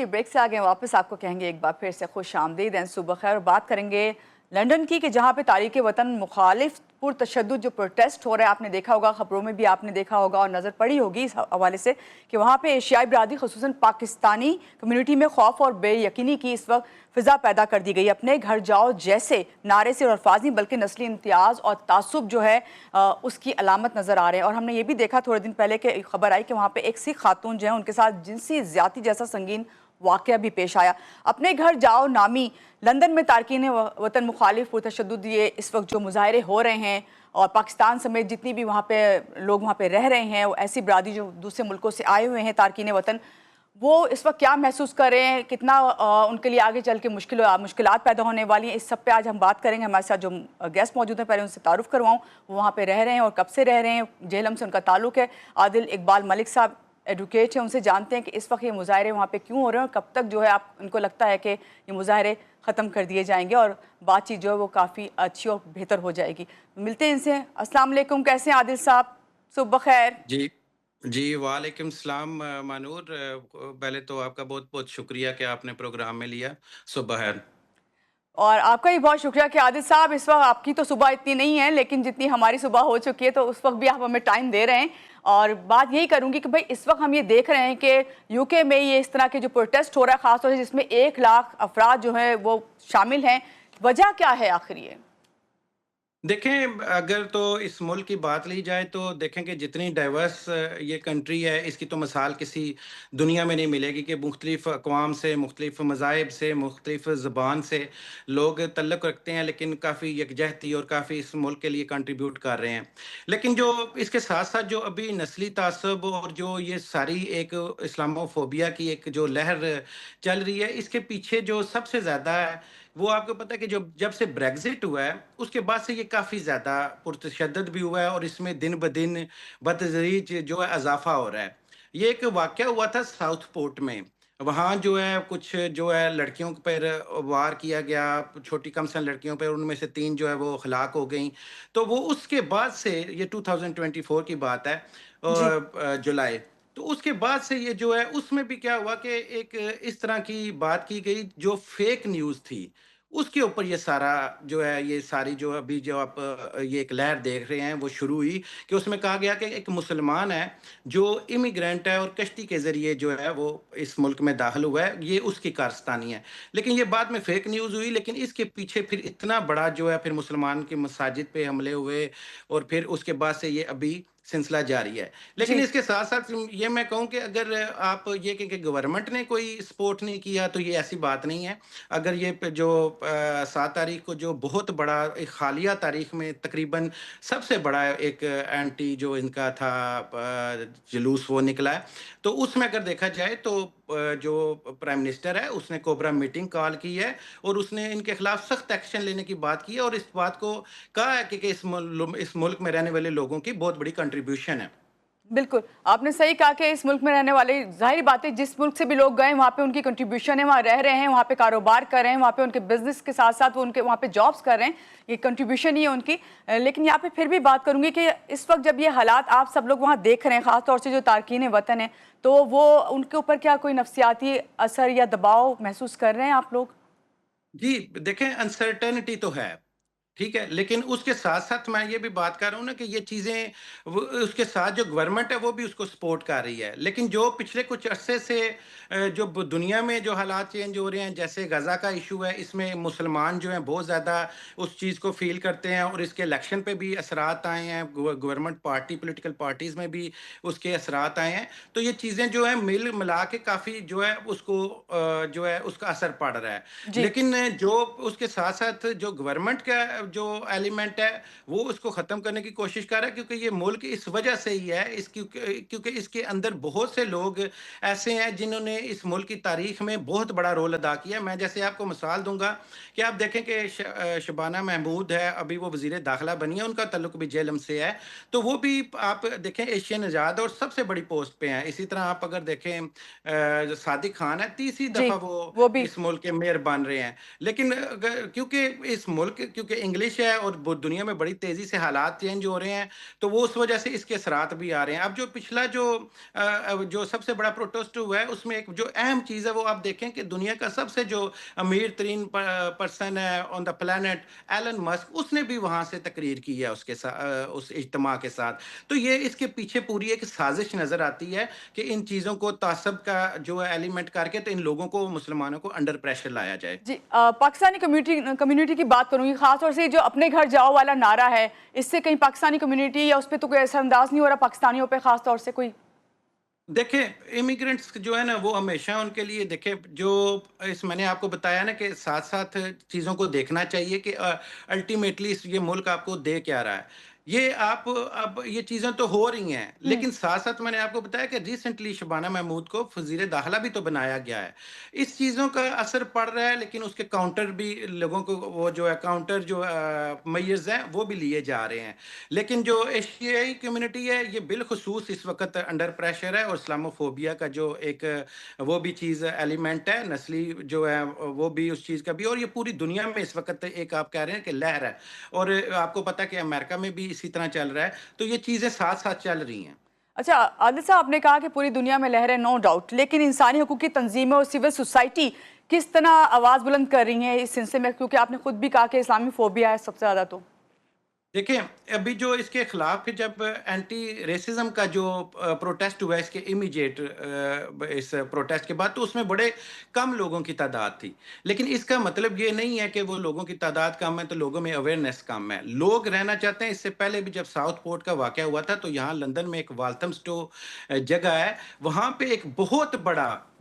جی break سے آگے واپس آپ کو کہیں گے ایک بار پھر سے خوش آمدید ہیں، صبح خیر. اور بات کریں گے لنڈن کی کہ جہاں پہ تاریخ وطن مخالف پرتشدد جو پروٹیسٹ ہو رہا ہے، آپ نے دیکھا ہوگا، خبروں میں بھی آپ نے دیکھا ہوگا اور نظر پڑی ہوگی اس حوالے سے کہ وہاں پہ ایشیائی برادری خصوصاً پاکستانی کمیونٹی میں خوف اور بے یقینی کی اس وقت فضا پیدا کر دی گئی. اپنے گھر جاؤ جیسے نعرے سے اور الفاظ نہیں بلکہ نسلی امتیاز اور تعصب جو ہے اس کی علامت نظر آ رہے ہیں. اور ہم نے یہ بھی دیکھا تھوڑے دن پہلے کہ خبر آئی کہ وہاں پہ ایک سکھ خاتون جو ہیں ان کے ساتھ جنسی زیادتی جیسا سنگین واقعہ بھی پیش آیا. اپنے گھر جاؤ نامی لندن میں تارکین وطن مخالف پرتشدد یہ اس وقت جو مظاہرے ہو رہے ہیں اور پاکستان سمیت جتنی بھی وہاں پہ لوگ وہاں پہ رہ رہے ہیں، وہ ایسی برادری جو دوسرے ملکوں سے آئے ہوئے ہیں تارکین وطن، وہ اس وقت کیا محسوس کر رہے ہیں، کتنا ان کے لیے آگے چل کے مشکلات پیدا ہونے والی ہیں، اس سب پہ آج ہم بات کریں گے. ہمارے ساتھ جو گیسٹ موجود ہیں پہلے ان سے تعارف کرواؤں. وہ وہاں پہ رہ رہے ہیں اور کب سے رہ رہے ہیں، جہلم سے ان کا تعلق ہے. عادل اقبال ملک صاحب ایڈوکیٹ ہیں، ان سے جانتے ہیں کہ اس وقت یہ مظاہرے وہاں پہ کیوں ہو رہے ہیں اور کب تک جو ہے آپ ان کو لگتا ہے کہ یہ مظاہرے ختم کر دیے جائیں گے اور بات چیت جو ہے وہ کافی اچھی اور بہتر ہو جائے گی. ملتے ہیں ان سے. السلام علیکم، کیسے ہیں عادل صاحب؟ صبح خیر. جی جی وعلیکم السلام مانور. پہلے تو آپ کا بہت بہت شکریہ کہ آپ نے پروگرام میں لیا. صبح خیر. اور آپ کا بھی بہت شکریہ کہ عادل صاحب اس وقت آپ کی تو صبح اتنی نہیں ہے لیکن جتنی ہماری صبح ہو چکی ہے تو اس وقت بھی آپ ہمیں ٹائم دے رہے ہیں. اور بات یہی کروں گی کہ بھئی اس وقت ہم یہ دیکھ رہے ہیں کہ یو کے میں یہ اس طرح کے جو پروٹیسٹ ہو رہا ہے، خاص طور سے جس میں 1 لاکھ افراد جو ہیں وہ شامل ہیں، وجہ کیا ہے آخر یہ؟ دیکھیں، اگر تو اس ملک کی بات لی جائے تو دیکھیں کہ جتنی ڈائیورس یہ کنٹری ہے، اس کی تو مثال کسی دنیا میں نہیں ملے گی کہ مختلف اقوام سے، مختلف مذاہب سے، مختلف زبان سے لوگ تعلق رکھتے ہیں، لیکن کافی یکجہتی اور کافی اس ملک کے لیے کنٹریبیوٹ کر رہے ہیں. لیکن جو اس کے ساتھ ساتھ جو ابھی نسلی تعصب اور جو یہ ساری ایک اسلامو فوبیا کی ایک جو لہر چل رہی ہے، اس کے پیچھے جو سب سے زیادہ ہے وہ آپ کو پتہ ہے کہ جب سے بریگزٹ ہوا ہے اس کے بعد سے یہ کافی زیادہ پرتشدد بھی ہوا ہے اور اس میں دن بدن بتدریج جو ہے اضافہ ہو رہا ہے. یہ ایک واقعہ ہوا تھا ساؤتھ پورٹ میں. وہاں جو ہے کچھ جو ہے لڑکیوں پر وار کیا گیا، چھوٹی کم سن لڑکیوں پر، ان میں سے 3 جو ہے وہ ہلاک ہو گئیں. تو وہ اس کے بعد سے، یہ 2024 کی بات ہے، جی جولائی، تو اس کے بعد سے یہ جو ہے اس میں بھی کیا ہوا کہ ایک اس طرح کی بات کی گئی جو فیک نیوز تھی، اس کے اوپر یہ سارا جو ہے، یہ ساری جو ابھی جو آپ یہ ایک لہر دیکھ رہے ہیں وہ شروع ہوئی کہ اس میں کہا گیا کہ ایک مسلمان ہے جو امیگرینٹ ہے اور کشتی کے ذریعے جو ہے وہ اس ملک میں داخل ہوا ہے، یہ اس کی کارستانی ہے. لیکن یہ بعد میں فیک نیوز ہوئی، لیکن اس کے پیچھے پھر اتنا بڑا جو ہے پھر مسلمان کی مساجد پہ حملے ہوئے اور پھر اس کے بعد سے یہ ابھی سلسلہ جاری ہے. لیکن جی اس کے ساتھ ساتھ یہ میں کہوں کہ اگر آپ یہ کہ گورنمنٹ نے کوئی سپورٹ نہیں کیا تو یہ ایسی بات نہیں ہے. اگر یہ جو 7 تاریخ کو جو بہت بڑا ایک حالیہ تاریخ میں تقریباً سب سے بڑا ایک اینٹی جو ان کا تھا جلوس وہ نکلا ہے، تو اس میں اگر دیکھا جائے تو جو پرائم منسٹر ہے اس نے کوبرا میٹنگ کال کی ہے اور اس نے ان کے خلاف سخت ایکشن لینے کی بات کی ہے اور اس بات کو کہا ہے کہ اس ملک میں رہنے والے لوگوں کی بہت بڑی کنٹریبیوشن ہے. بالکل آپ نے صحیح کہا کہ اس ملک میں رہنے والے، ظاہری بات ہے جس ملک سے بھی لوگ گئے وہاں پہ ان کی کنٹریبیوشن ہے، وہاں رہ رہے ہیں، وہاں پہ کاروبار کر رہے ہیں، وہاں پہ ان کے بزنس کے ساتھ ساتھ وہ ان کے وہاں پہ جابز کر رہے ہیں، یہ کنٹریبیوشن ہی ہے ان کی. لیکن یہاں پہ پھر بھی بات کروں گی کہ اس وقت جب یہ حالات آپ سب لوگ وہاں دیکھ رہے ہیں، خاص طور سے جو تارکین وطن ہیں، تو وہ ان کے اوپر کیا کوئی نفسیاتی اثر یا دباؤ محسوس کر رہے ہیں آپ لوگ؟ جی دیکھیں، انسرٹنٹی تو ہے، ٹھیک ہے، لیکن اس کے ساتھ ساتھ میں یہ بھی بات کر رہا ہوں نا کہ یہ چیزیں اس کے ساتھ جو گورنمنٹ ہے وہ بھی اس کو سپورٹ کر رہی ہے. لیکن جو پچھلے کچھ عرصے سے جو دنیا میں جو حالات چینج ہو رہے ہیں، جیسے غزہ کا ایشو ہے، اس میں مسلمان جو ہیں بہت زیادہ اس چیز کو فیل کرتے ہیں اور اس کے الیکشن پہ بھی اثرات آئے ہیں، گورنمنٹ پارٹی پولیٹیکل پارٹیز میں بھی اس کے اثرات آئے ہیں. تو یہ چیزیں جو ہیں مل ملا کے کافی جو ہے اس کو جو ہے اس کا اثر پڑ رہا ہے. جی لیکن جو اس کے ساتھ ساتھ جو گورنمنٹ کا جو ایلیمنٹ ہے وہ اس کو ختم کرنے کی کوشش کر رہا ہے، کیونکہ یہ ملک اس وجہ سے ہی ہے کیونکہ اس کے اندر بہت سے لوگ ایسے ہیں جنہوں نے اس ملک کی تاریخ میں بہت بڑا رول ادا کیا. میں جیسے آپ کو مثال دوں گا کہ آپ دیکھیں کہ شبانہ محمود ہے، ابھی وہ وزیر داخلہ بنی ہے، ان کا تعلق بھی جیلم سے ہے، تو وہ بھی آپ دیکھیں ایشین نژاد اور سب سے بڑی پوسٹ پہ ہیں. اسی طرح آپ اگر دیکھیں صادق خان ہے، تیسری جی دفعہ وہ بھی اس ملک کے میئر بن رہے ہیں. لیکن کیونکہ اس ملک، کیونکہ انگلش ہے اور دنیا میں بڑی تیزی سے حالات چینج ہو رہے ہیں، تو وہ اس وجہ سے اس کے اثرات بھی آ رہے ہیں۔ اب جو پچھلا جو سب سے بڑا پروٹیسٹ ہوا ہے، اس میں ایک جو اہم چیز ہے وہ آپ دیکھیں کہ دنیا کا سب سے جو امیر ترین پرسن ہے آن دا پلانٹ، ایلن مسک، اس نے بھی وہاں سے تقریر کی ہے اس اجتماع کے ساتھ۔ تو یہ اس کے پیچھے پوری ایک سازش نظر آتی ہے کہ ان چیزوں کو تعصب کا جو ایلیمنٹ کر کے تو ان لوگوں کو، مسلمانوں کو انڈر پریشر لایا جائے۔ جی پاکستانی کمیونٹی کی بات کروں گی، خاص طور سے جو اپنے گھر جاؤ والا نعرہ ہے، اس سے کہیں پاکستانی کمیونٹی یا اس پہ تو کوئی اثر انداز نہیں ہو رہا پاکستانیوں پہ خاص طور سے کوئی؟ دیکھیں امیگرنٹس جو ہے نا، وہ ہمیشہ ان کے لیے دیکھیں، جو میں نے آپ کو بتایا نا کہ ساتھ ساتھ چیزوں کو دیکھنا چاہیے کہ الٹیمیٹلی یہ ملک آپ کو دے کیا رہا ہے۔ یہ اب یہ چیزیں تو ہو رہی ہیں، لیکن ساتھ ساتھ میں نے آپ کو بتایا کہ ریسنٹلی شبانہ محمود کو وزیر داخلہ بھی تو بنایا گیا ہے۔ اس چیزوں کا اثر پڑ رہا ہے، لیکن اس کے کاؤنٹر بھی لوگوں کو، وہ جو ہے کاؤنٹر جو میئرز ہیں وہ بھی لیے جا رہے ہیں۔ لیکن جو ایشیائی کمیونٹی ہے، یہ بالخصوص اس وقت انڈر پریشر ہے، اور اسلاموفوبیا کا جو ایک وہ بھی چیز ایلیمنٹ ہے، نسلی جو ہے وہ بھی اس چیز کا بھی، اور یہ پوری دنیا میں اس وقت ایک آپ کہہ رہے ہیں کہ لہر ہے، اور آپ کو پتہ کہ امریکہ میں بھی اسی طرح چل رہا ہے، تو یہ چیزیں ساتھ ساتھ چل رہی ہیں۔ اچھا عادل صاحب، آپ نے کہا کہ پوری دنیا میں لہر ہے، نو ڈاؤٹ، لیکن انسانی حقوق کی تنظیمیں اور سول سوسائٹی کس طرح آواز بلند کر رہی ہیں اس سلسلے میں؟ کیونکہ آپ نے خود بھی کہا کہ اسلامی فوبیا ہے سب سے زیادہ تو۔ دیکھیں ابھی جو اس کے خلاف جب اینٹی ریسزم کا جو پروٹیسٹ ہوا ہے، اس کے امیجیٹ اس پروٹیسٹ کے بعد، تو اس میں بڑے کم لوگوں کی تعداد تھی، لیکن اس کا مطلب یہ نہیں ہے کہ وہ لوگوں کی تعداد کم ہے تو لوگوں میں اویئرنیس کم ہے۔ لوگ رہنا چاہتے ہیں۔ اس سے پہلے بھی جب ساؤتھ پورٹ کا واقعہ ہوا تھا تو یہاں لندن میں ایک والتھمسٹو جگہ ہے، وہاں پہ ایک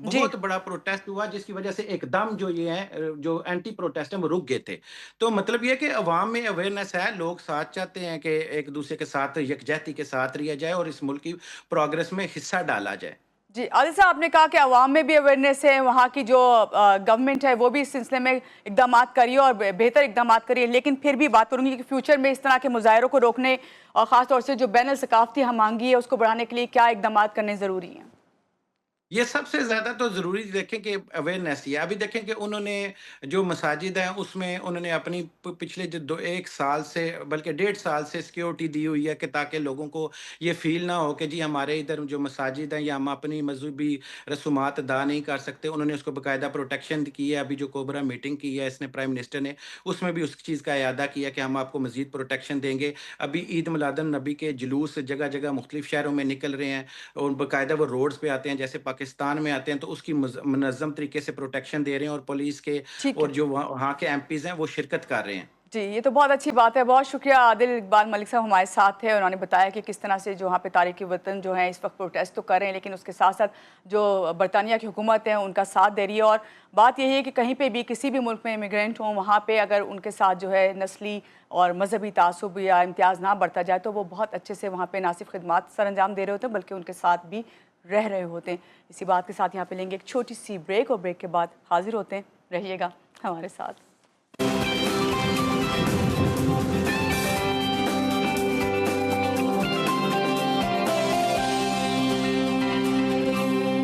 جی بہت بڑا پروٹیسٹ ہوا، جس کی وجہ سے ایک دم جو یہ ہے جو اینٹی پروٹیسٹ ہیں وہ رک گئے تھے۔ تو مطلب یہ کہ عوام میں اویئرنیس ہے، لوگ ساتھ چاہتے ہیں کہ ایک دوسرے کے ساتھ یکجہتی کے ساتھ رہا جائے اور اس ملک کی پروگرس میں حصہ ڈالا جائے۔ جی عادل صاحب، آپ نے کہا کہ عوام میں بھی اویئرنیس ہے، وہاں کی جو گورنمنٹ ہے وہ بھی اس سلسلے میں اقدامات کری ہے اور بہتر اقدامات کری ہے، لیکن پھر بھی بات کروں گی کہ فیوچر میں اس طرح کے مظاہروں کو روکنے اور خاص طور سے جو بین الثقافتی ہمانگی ہے اس کو بڑھانے کے لیے کیا اقدامات کرنے ضروری ہیں؟ یہ سب سے زیادہ تو ضروری دیکھیں کہ اویئرنیس ہی ہے۔ ابھی دیکھیں کہ انہوں نے جو مساجد ہیں اس میں انہوں نے اپنی پچھلے جو ایک سال سے بلکہ 1.5 سال سے سیکیورٹی دی ہوئی ہے کہ تاکہ لوگوں کو یہ فیل نہ ہو کہ جی ہمارے ادھر جو مساجد ہیں یا ہم اپنی مذہبی رسومات ادا نہیں کر سکتے۔ انہوں نے اس کو باقاعدہ پروٹیکشن کی ہے۔ ابھی جو کوبرا میٹنگ کی ہے اس نے پرائم منسٹر نے، اس میں بھی اس چیز کا اعادہ کیا کہ ہم آپ کو مزید پروٹیکشن دیں گے۔ ابھی عید میلاد النبی کے جلوس جگہ جگہ مختلف شہروں میں نکل رہے ہیں، اور باقاعدہ وہ روڈز پہ آتے ہیں، جیسے پاکستان میں آتے ہیں تو اس کی منظم طریقے سے پروٹیکشن دے رہے ہیں، اور پولیس کے ٹھیک اور ہے جو وہاں کے ایم پیز ہیں وہ شرکت کر رہے ہیں۔ جی، یہ تو بہت اچھی بات ہے۔ بہت شکریہ عادل اقبال ملک صاحب ہمارے ساتھ تھے، انہوں نے بتایا کہ کس طرح سے جو وہاں پہ تارکین وطن جو ہیں اس وقت پروٹیسٹ تو کر رہے ہیں، لیکن اس کے ساتھ ساتھ جو برطانیہ کی حکومت ہے ان کا ساتھ دے رہی ہے۔ اور بات یہی ہے کہ کہیں پہ بھی کسی بھی ملک میں امیگرینٹ ہوں، وہاں پہ اگر ان کے ساتھ جو ہے نسلی اور مذہبی تعصب یا امتیاز نہ برتا جائے تو وہ بہت اچھے سے وہاں پہ نہ صرف خدمات سر انجام دے رہے ہوتے ہیں بلکہ ان کے ساتھ بھی رہ رہے ہوتے ہیں۔ اسی بات کے ساتھ یہاں پہ لیں گے ایک چھوٹی سی بریک، اور بریک کے بعد حاضر ہوتے ہیں۔ رہیے گا ہمارے ساتھ۔